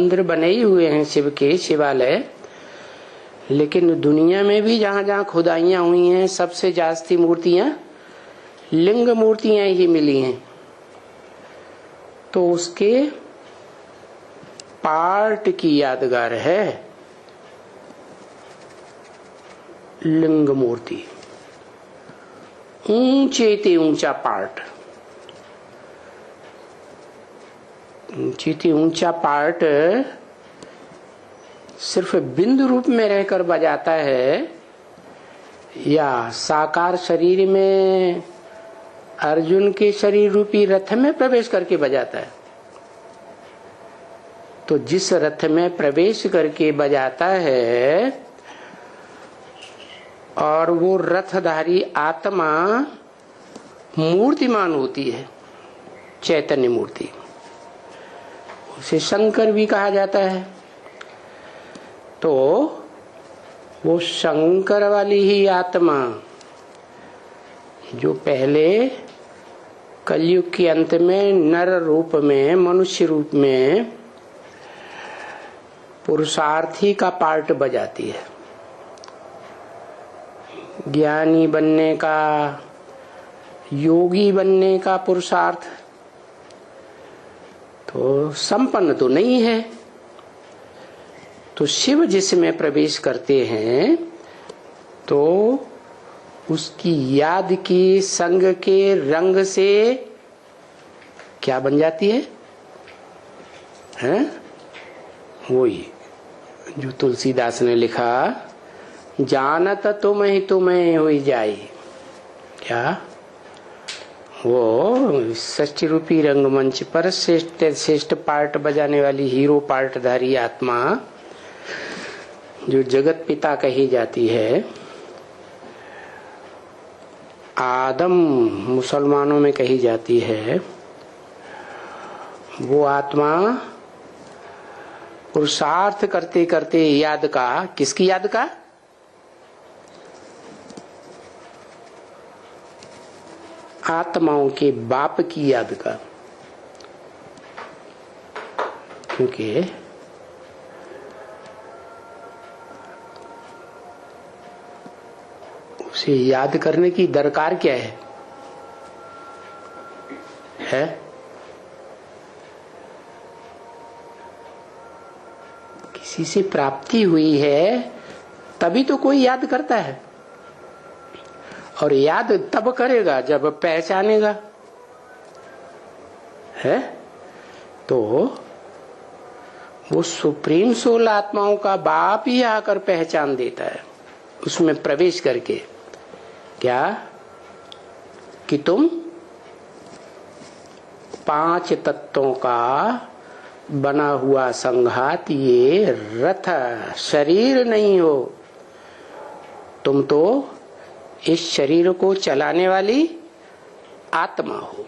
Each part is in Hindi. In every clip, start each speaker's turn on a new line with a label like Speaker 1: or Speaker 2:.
Speaker 1: मंदिर बने ही हुए हैं शिव के, शिवालय, लेकिन दुनिया में भी जहां जहां खुदाइयां हुई हैं सबसे जास्ती मूर्तियां लिंग मूर्तियां ही मिली हैं। तो उसके पार्ट की यादगार है लिंग मूर्ति, ऊंचे ते ऊंचा पार्ट, ऊंची ते ऊंचा पार्ट सिर्फ बिंदु रूप में रहकर बजाता है या साकार शरीर में अर्जुन के शरीर रूपी रथ में प्रवेश करके बजाता है? तो जिस रथ में प्रवेश करके बजाता है और वो रथधारी आत्मा मूर्तिमान होती है, चैतन्य मूर्ति, उसे शंकर भी कहा जाता है। तो वो शंकर वाली ही आत्मा जो पहले कलयुग के अंत में नर रूप में, मनुष्य रूप में पुरुषार्थी का पार्ट बजाती है, ज्ञानी बनने का, योगी बनने का पुरुषार्थ तो संपन्न तो नहीं है। तो शिव जिसमें प्रवेश करते हैं तो उसकी याद की संग के रंग से क्या बन जाती है? हैं? वही जो तुलसीदास ने लिखा, जानत तुम्हें हुई जाए। क्या वो षष्ठी रूपी रंगमंच पर श्रेष्ठ पार्ट बजाने वाली हीरो पार्टधारी आत्मा जो जगत पिता कही जाती है, आदम मुसलमानों में कही जाती है, वो आत्मा पुरुषार्थ करते करते याद का, किसकी याद का? आत्माओं के बाप की याद का। क्योंकि उसे याद करने की दरकार क्या है? किसी से प्राप्ति हुई है तभी तो कोई याद करता है, और याद तब करेगा जब पहचानेगा, है? तो वो सुप्रीम सोल आत्माओं का बाप ही आकर पहचान देता है उसमें प्रवेश करके। क्या कि तुम 5 तत्वों का बना हुआ संघात, ये रथ शरीर नहीं हो, तुम तो इस शरीर को चलाने वाली आत्मा हो,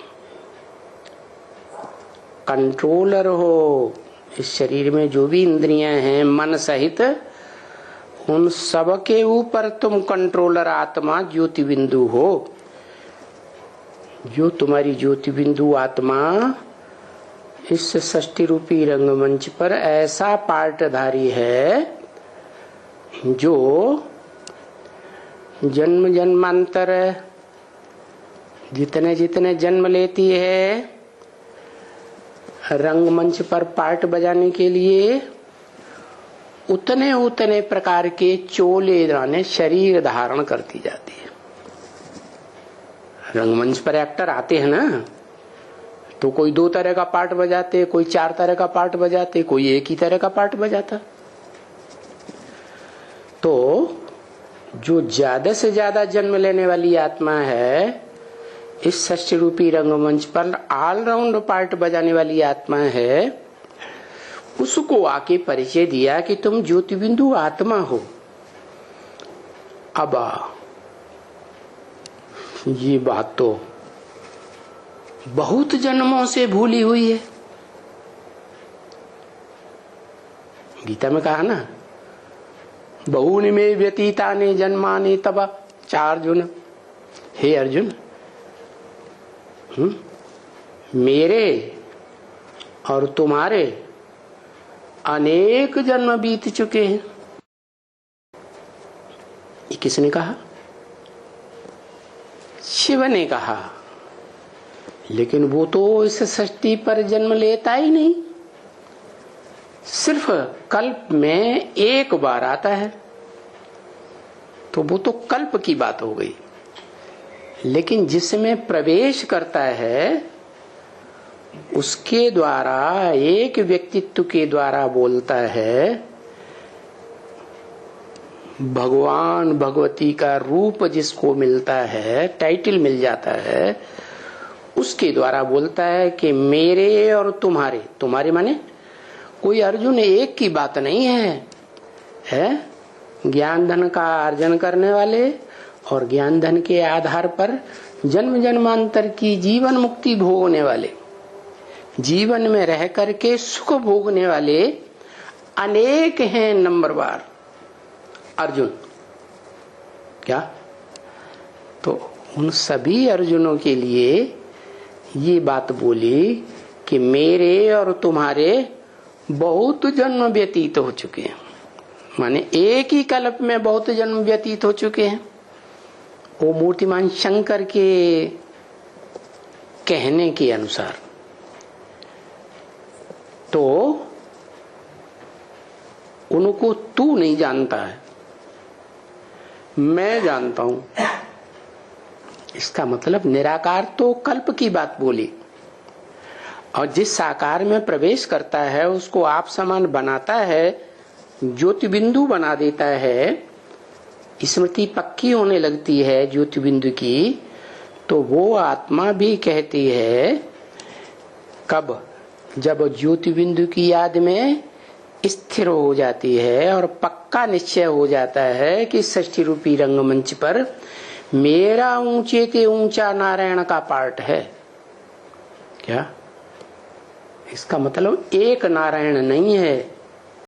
Speaker 1: कंट्रोलर हो। इस शरीर में जो भी इंद्रियां हैं मन सहित, उन सब के ऊपर तुम कंट्रोलर आत्मा ज्योति बिंदु हो। जो तुम्हारी ज्योति बिंदु आत्मा इस षष्ठी रूपी रंगमंच पर ऐसा पार्टधारी है जो जन्म जन्मांतर जितने जितने जन्म लेती है रंगमंच पर पार्ट बजाने के लिए, उतने उतने प्रकार के चोले दाने शरीर धारण करती जाती है। रंगमंच पर एक्टर आते हैं ना, तो कोई 2 तरह का पार्ट बजाते, कोई 4 तरह का पार्ट बजाते, कोई एक ही तरह का पार्ट बजाता। तो जो ज्यादा से ज्यादा जन्म लेने वाली आत्मा है, इस षष्ठी रूपी रंगमंच पर ऑलराउंड पार्ट बजाने वाली आत्मा है, उसको आके परिचय दिया कि तुम ज्योति बिंदु आत्मा हो। अब ये बात तो बहुत जन्मों से भूली हुई है। गीता में कहा ना, बहुनि में व्यतीतानि जन्मानि तब चार्जुन। हे अर्जुन, मेरे और तुम्हारे अनेक जन्म बीत चुके हैं। ये किसने कहा? शिव ने कहा। लेकिन वो तो इस सृष्टि पर जन्म लेता ही नहीं, सिर्फ कल्प में एक बार आता है, तो वो तो कल्प की बात हो गई। लेकिन जिसमें प्रवेश करता है उसके द्वारा, एक व्यक्तित्व के द्वारा बोलता है, भगवान भगवती का रूप जिसको मिलता है, टाइटल मिल जाता है, उसके द्वारा बोलता है कि मेरे और तुम्हारे, तुम्हारे माने कोई अर्जुन एक की बात नहीं है ज्ञान धन का अर्जन करने वाले और ज्ञान धन के आधार पर जन्म जन्मांतर की जीवन मुक्ति भोगने वाले, जीवन में रह करके सुख भोगने वाले अनेक हैं नंबरवार अर्जुन। क्या? तो उन सभी अर्जुनों के लिए ये बात बोली कि मेरे और तुम्हारे बहुत जन्म व्यतीत हो चुके हैं, माने एक ही कल्प में बहुत जन्म व्यतीत हो चुके हैं। वो मूर्तिमान शंकर के कहने के अनुसार। तो उनको तू नहीं जानता है, मैं जानता हूं। इसका मतलब निराकार तो कल्प की बात बोली, और जिस साकार में प्रवेश करता है उसको आप समान बनाता है, ज्योति बिंदु बना देता है, स्मृति पक्की होने लगती है ज्योति बिंदु की, तो वो आत्मा भी कहती है कब? जब ज्योति बिंदु की याद में स्थिर हो जाती है और पक्का निश्चय हो जाता है कि षष्ठी रूपी रंगमंच पर मेरा ऊंचे से ऊंचा नारायण का पार्ट है। क्या? इसका मतलब एक नारायण नहीं है,